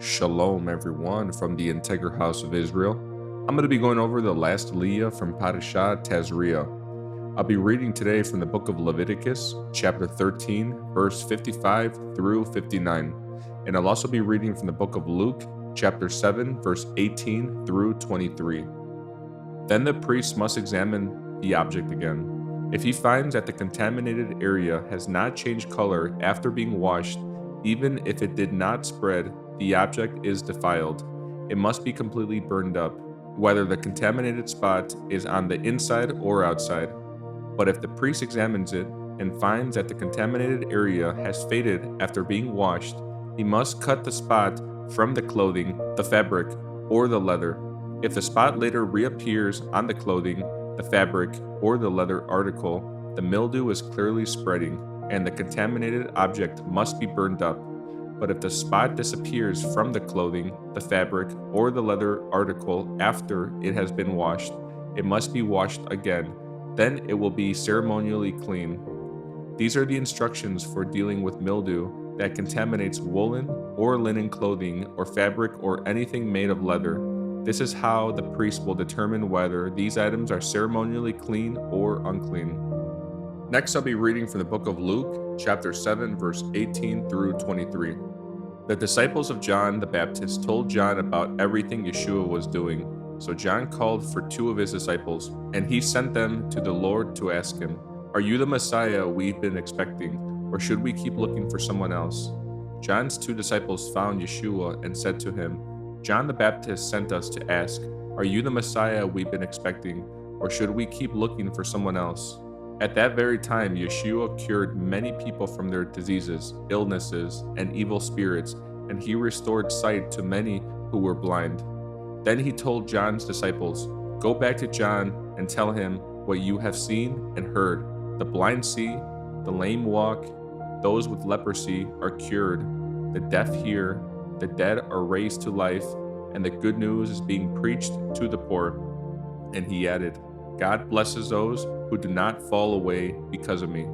Shalom, everyone, from the Integral House of Israel. I'm going to be going over the last Aliyah from Parashah, Tazria. I'll be reading today from the book of Leviticus, chapter 13, verse 55 through 59. And I'll also be reading from the book of Luke, chapter 7, verse 18 through 23. Then the priest must examine the object again. If he finds that the contaminated area has not changed color after being washed, even if it did not spread, the object is defiled. It must be completely burned up, whether the contaminated spot is on the inside or outside. But if the priest examines it and finds that the contaminated area has faded after being washed, he must cut the spot from the clothing, the fabric, or the leather. If the spot later reappears on the clothing, the fabric, or the leather article, the mildew is clearly spreading, and the contaminated object must be burned up. But if the spot disappears from the clothing, the fabric, or the leather article after it has been washed, it must be washed again. Then it will be ceremonially clean. These are the instructions for dealing with mildew that contaminates woolen or linen clothing or fabric or anything made of leather. This is how the priest will determine whether these items are ceremonially clean or unclean. Next, I'll be reading from the book of Luke, chapter 7, verse 18 through 23. The disciples of John the Baptist told John about everything Yeshua was doing. So John called for two of his disciples, and he sent them to the Lord to ask him, "Are you the Messiah we've been expecting, or should we keep looking for someone else?" John's two disciples found Yeshua and said to him, "John the Baptist sent us to ask, 'Are you the Messiah we've been expecting, or should we keep looking for someone else?'" At that very time, Yeshua cured many people from their diseases, illnesses, and evil spirits, and he restored sight to many who were blind. Then he told John's disciples, "Go back to John and tell him what you have seen and heard. The blind see, the lame walk, those with leprosy are cured, the deaf hear, the dead are raised to life, and the good news is being preached to the poor." And he added, "God blesses those who do not fall away because of me."